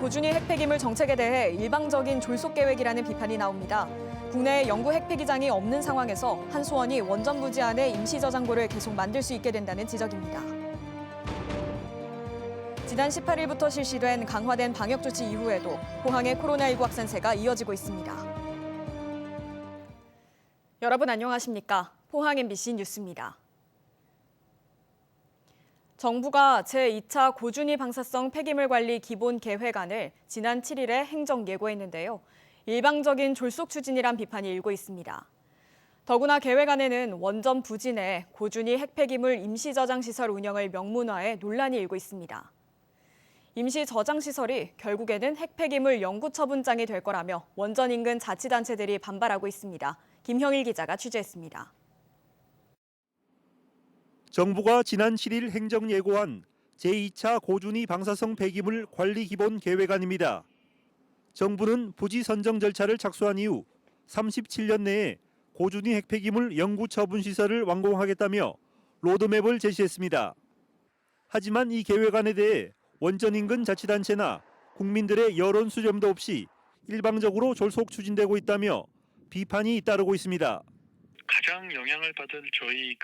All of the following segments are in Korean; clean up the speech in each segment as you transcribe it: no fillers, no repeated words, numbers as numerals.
고준위 핵폐기물 정책에 대해 일방적인 졸속 계획이라는 비판이 나옵니다. 국내에 영구 핵폐기장이 없는 상황에서 한수원이 원전 부지 안에 임시 저장고를 계속 만들 수 있게 된다는 지적입니다. 지난 18일부터 실시된 강화된 방역 조치 이후에도 포항의 코로나19 확산세가 이어지고 있습니다. 여러분 안녕하십니까? 포항 MBC 뉴스입니다. 정부가 제2차 고준위 방사성 폐기물 관리 기본 계획안을 지난 7일에 행정 예고했는데요. 일방적인 졸속 추진이란 비판이 일고 있습니다. 더구나 계획안에는 원전 부지 내 고준위 핵폐기물 임시 저장 시설 운영을 명문화해 논란이 일고 있습니다. 임시 저장 시설이 결국에는 핵폐기물 영구 처분장이 될 거라며 원전 인근 자치단체들이 반발하고 있습니다. 김형일 기자가 취재했습니다. 정부가 지난 7일 행정 예고한 제2차 고준위 방사성 폐기물 관리 기본 계획안입니다. 정부는 부지 선정 절차를 착수한 이후 37년 내에 고준위 핵폐기물 영구 처분 시설을 완공하겠다며 로드맵을 제시했습니다. 하지만 이 계획안에 대해 원전 인근 자치단체나 국민들의 여론 수렴도 없이 일방적으로 졸속 추진되고 있다며 비판이 잇따르고 있습니다. 가장 영향을 받은 저희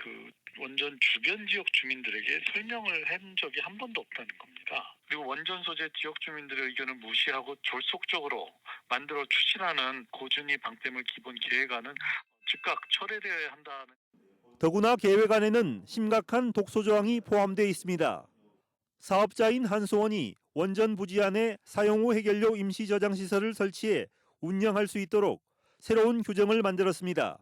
원전 주변 지역 주민들에게 설명을 한 적이 한 번도 없다는 겁니다. 그리고 원전 소재 지역 주민들의 의견을 무시하고 졸속적으로 만들어 추진하는 고준위 방패물 기본 계획안은 즉각 철회되어야 한다는. 더구나 계획안에는 심각한 독소 조항이 포함되어 있습니다. 사업자인 한수원이 원전 부지 안에 사용 후 해결료 임시 저장 시설을 설치해 운영할 수 있도록 새로운 규정을 만들었습니다.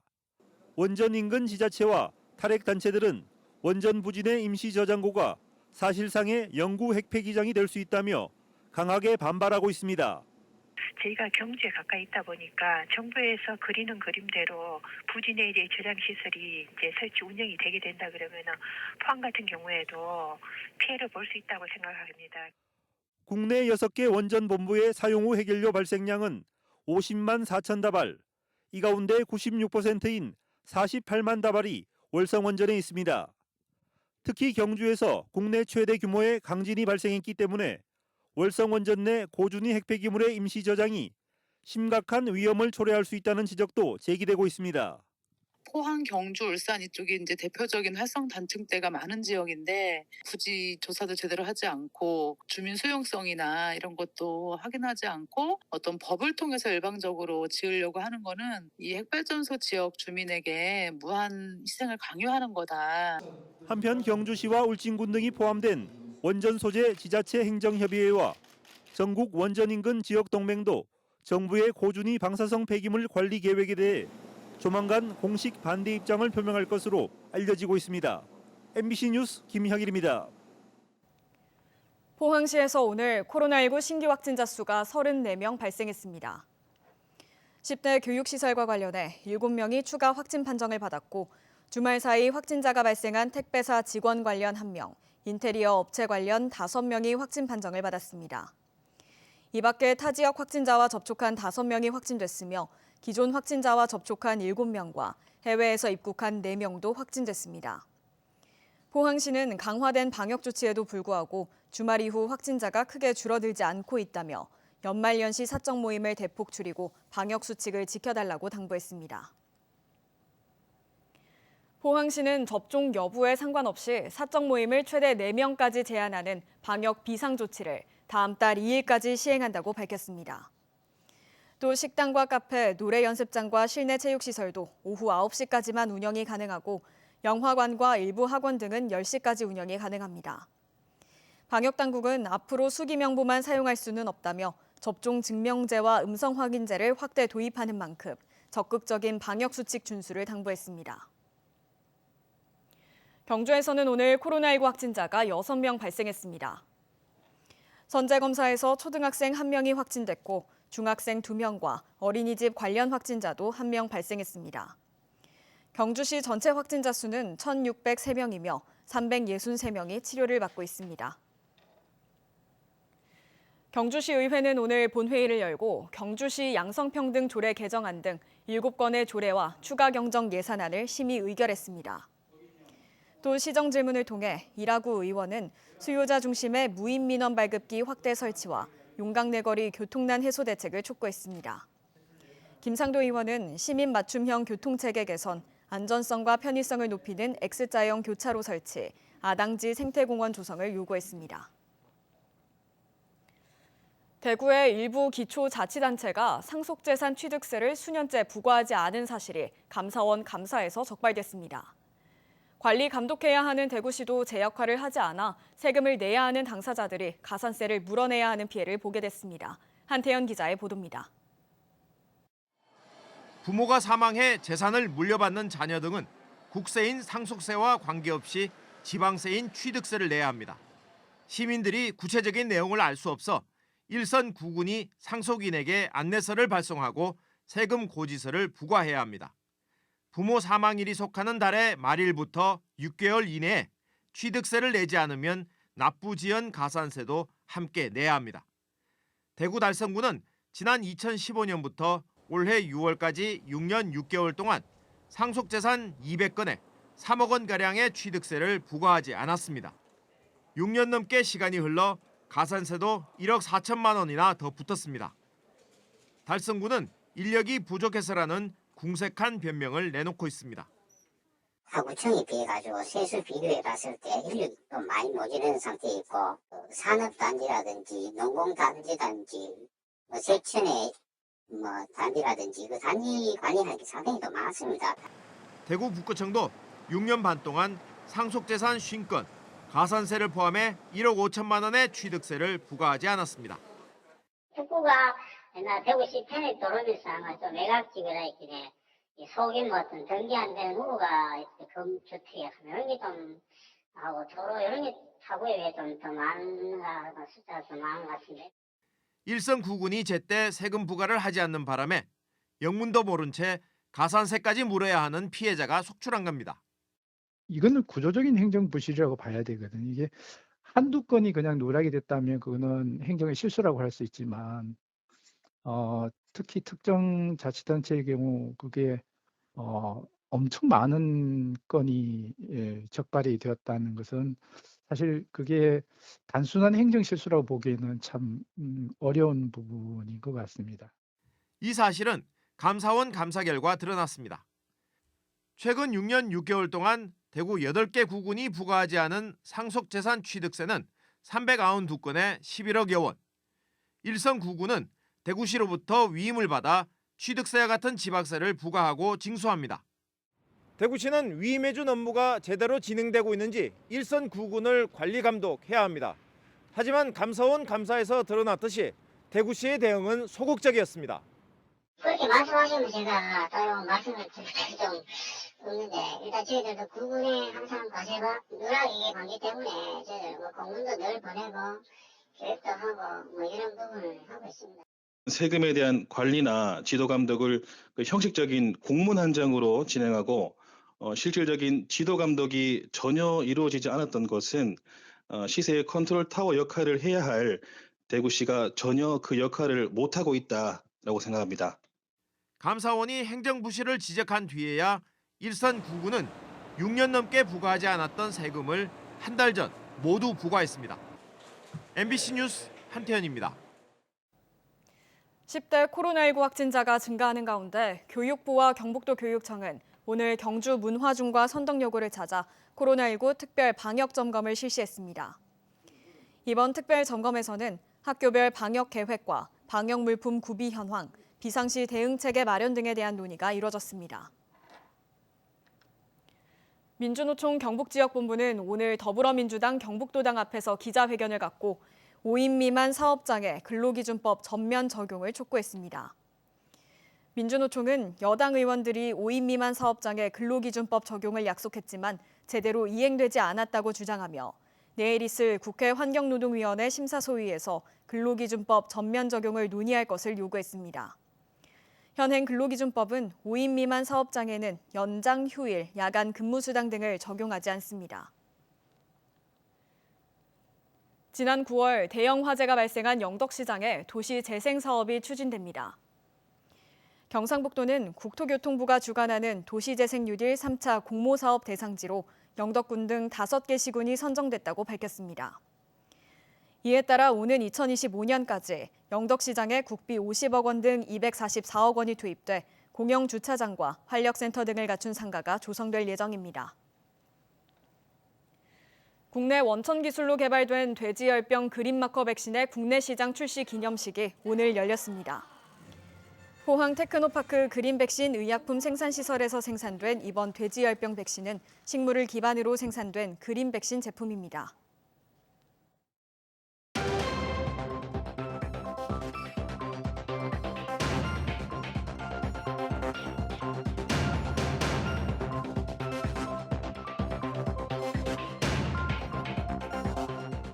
원전 인근 지자체와 탈핵단체들은 원전 부지 내 임시 저장고가 사실상의 영구 핵폐기장이 될 수 있다며 강하게 반발하고 있습니다. 저희가 경주에 가까이 있다 보니까 정부에서 그리는 그림대로 부지 내 이제 저장 시설이 이제 설치 운영이 되게 된다 그러면은 포항 같은 경우에도 피해를 볼 수 있다고 생각합니다. 국내 6개 원전 본부의 사용 후 해결료 발생량은 50만 4천 다발, 이 가운데 96%인 48만 다발이 월성 원전에 있습니다. 특히 경주에서 국내 최대 규모의 강진이 발생했기 때문에 월성 원전 내 고준위 핵폐기물의 임시 저장이 심각한 위험을 초래할 수 있다는 지적도 제기되고 있습니다. 포항, 경주, 울산 이쪽이 이제 대표적인 활성 단층대가 많은 지역인데 부지 조사도 제대로 하지 않고 주민 수용성이나 이런 것도 확인하지 않고 어떤 법을 통해서 일방적으로 지으려고 하는 거는 이 핵발전소 지역 주민에게 무한 희생을 강요하는 거다. 한편 경주시와 울진군 등이 포함된 원전 소재 지자체 행정협의회와 전국 원전 인근 지역 동맹도 정부의 고준위 방사성 폐기물 관리 계획에 대해 조만간 공식 반대 입장을 표명할 것으로 알려지고 있습니다. MBC 뉴스 김형일입니다. 포항시에서 오늘 코로나19 신규 확진자 수가 34명 발생했습니다. 10대 교육시설과 관련해 7명이 추가 확진 판정을 받았고 주말 사이 확진자가 발생한 택배사 직원 관련 1명, 인테리어 업체 관련 5명이 확진 판정을 받았습니다. 이 밖에 타 지역 확진자와 접촉한 5명이 확진됐으며 기존 확진자와 접촉한 7명과 해외에서 입국한 4명도 확진됐습니다. 포항시는 강화된 방역 조치에도 불구하고 주말 이후 확진자가 크게 줄어들지 않고 있다며 연말연시 사적 모임을 대폭 줄이고 방역 수칙을 지켜달라고 당부했습니다. 포항시는 접종 여부에 상관없이 사적 모임을 최대 4명까지 제한하는 방역 비상조치를 다음 달 2일까지 시행한다고 밝혔습니다. 또 식당과 카페, 노래 연습장과 실내 체육시설도 오후 9시까지만 운영이 가능하고 영화관과 일부 학원 등은 10시까지 운영이 가능합니다. 방역당국은 앞으로 수기명부만 사용할 수는 없다며 접종 증명제와 음성 확인제를 확대 도입하는 만큼 적극적인 방역수칙 준수를 당부했습니다. 경주에서는 오늘 코로나19 확진자가 6명 발생했습니다. 선제검사에서 초등학생 1명이 확진됐고 중학생 2명과 어린이집 관련 확진자도 1명 발생했습니다. 경주시 전체 확진자 수는 1,603명이며 363명이 치료를 받고 있습니다. 경주시 의회는 오늘 본회의를 열고 경주시 양성평등 조례 개정안 등 7건의 조례와 추가 경정 예산안을 심의 의결했습니다. 또 시정질문을 통해 이라구 의원은 수요자 중심의 무인 민원 발급기 확대 설치와 용강내거리 교통난 해소 대책을 촉구했습니다. 김상도 의원은 시민 맞춤형 교통체계 개선, 안전성과 편의성을 높이는 X자형 교차로 설치, 아당지 생태공원 조성을 요구했습니다. 대구의 일부 기초자치단체가 상속재산 취득세를 수년째 부과하지 않은 사실이 감사원 감사에서 적발됐습니다. 관리 감독해야 하는 대구시도 제 역할을 하지 않아 세금을 내야 하는 당사자들이 가산세를 물어내야 하는 피해를 보게 됐습니다. 한태현 기자의 보도입니다. 부모가 사망해 재산을 물려받는 자녀 등은 국세인 상속세와 관계없이 지방세인 취득세를 내야 합니다. 시민들이 구체적인 내용을 알 수 없어 일선 구군이 상속인에게 안내서를 발송하고 세금 고지서를 부과해야 합니다. 부모 사망일이 속하는 달의 말일부터 6개월 이내에 취득세를 내지 않으면 납부지연 가산세도 함께 내야 합니다. 대구 달성구는 지난 2015년부터 올해 6월까지 6년 6개월 동안 상속재산 200건에 3억 원가량의 취득세를 부과하지 않았습니다. 6년 넘게 시간이 흘러 가산세도 1억 4천만 원이나 더 붙었습니다. 달성구는 인력이 부족해서라는 궁색한 변명을 내놓고 있습니다. 하구청에 비해가지고 세수 비교해 봤을 때 인력이 좀 많이 모자라는 상태에 있고 산업단지라든지 농공단지라든지 세천의 단지라든지 그 단지 관리하는 게 상당히 더 많습니다. 대구 북구청도 6년 반 동안 상속재산 50건, 가산세를 포함해 1억 5천만 원의 취득세를 부과하지 않았습니다. 북구가 옛날 대구시 편에 들어오면서 아마 좀 외곽지구라 있길래 속인 어떤 등기 안 되는 후보가 금주택에 이런 게 좀 하고 도로 이런 게 타구에 비해 좀 더 많은가 숫자가 좀 많은 것 같은데. 일선 구군이 제때 세금 부과를 하지 않는 바람에 영문도 모른 채 가산세까지 물어야 하는 피해자가 속출한 겁니다. 이거는 구조적인 행정부실이라고 봐야 되거든요. 이게 한두 건이 그냥 누락이 됐다면 그거는 행정의 실수라고 할 수 있지만 특히 특정 자치단체의 경우 그게 엄청 많은 건이 적발이 되었다는 것은 사실 그게 단순한 행정 실수라고 보기에는 참 어려운 부분인 것 같습니다. 이 사실은 감사원 감사 결과 드러났습니다. 최근 6년 6개월 동안 대구 8개 구군이 부과하지 않은 상속재산 취득세는 392건에 11억여 원. 일선 구군은 대구시로부터 위임을 받아 취득세와 같은 지방세를 부과하고 징수합니다. 대구시는 위임해준 업무가 제대로 진행되고 있는지 일선 구군을 관리 감독해야 합니다. 하지만 감사원 감사에서 드러났듯이 대구시의 대응은 소극적이었습니다. 그렇게 말씀하시면 제가 따로 말씀을 드릴 좀 없는데 일단 저희들도 구군에 항상 과세가 누락이 많기 때문에 저희들 공문도 늘 보내고 교육도 하고 이런 부분을 하고 있습니다. 세금에 대한 관리나 지도 감독을 형식적인 공문 한 장으로 진행하고 실질적인 지도 감독이 전혀 이루어지지 않았던 것은 시세의 컨트롤 타워 역할을 해야 할 대구시가 전혀 그 역할을 못하고 있다라고 생각합니다. 감사원이 행정부실을 지적한 뒤에야 일선 구군은 6년 넘게 부과하지 않았던 세금을 한 달 전 모두 부과했습니다. MBC 뉴스 한태현입니다. 10대 코로나19 확진자가 증가하는 가운데 교육부와 경북도 교육청은 오늘 경주 문화중과 선덕여고를 찾아 코로나19 특별 방역 점검을 실시했습니다. 이번 특별 점검에서는 학교별 방역 계획과 방역 물품 구비 현황, 비상시 대응 체계 마련 등에 대한 논의가 이뤄졌습니다. 민주노총 경북지역본부는 오늘 더불어민주당 경북도당 앞에서 기자회견을 갖고 5인 미만 사업장의 근로기준법 전면 적용을 촉구했습니다. 민주노총은 여당 의원들이 5인 미만 사업장의 근로기준법 적용을 약속했지만 제대로 이행되지 않았다고 주장하며 내일 있을 국회 환경노동위원회 심사소위에서 근로기준법 전면 적용을 논의할 것을 요구했습니다. 현행 근로기준법은 5인 미만 사업장에는 연장 휴일, 야간 근무수당 등을 적용하지 않습니다. 지난 9월 대형 화재가 발생한 영덕시장에 도시 재생 사업이 추진됩니다. 경상북도는 국토교통부가 주관하는 도시재생뉴딜 3차 공모사업 대상지로 영덕군 등 5개 시군이 선정됐다고 밝혔습니다. 이에 따라 오는 2025년까지 영덕시장에 국비 50억 원 등 244억 원이 투입돼 공영 주차장과 활력센터 등을 갖춘 상가가 조성될 예정입니다. 국내 원천 기술로 개발된 돼지열병 그린마커 백신의 국내 시장 출시 기념식이 오늘 열렸습니다. 포항 테크노파크 그린백신 의약품 생산시설에서 생산된 이번 돼지열병 백신은 식물을 기반으로 생산된 그린백신 제품입니다.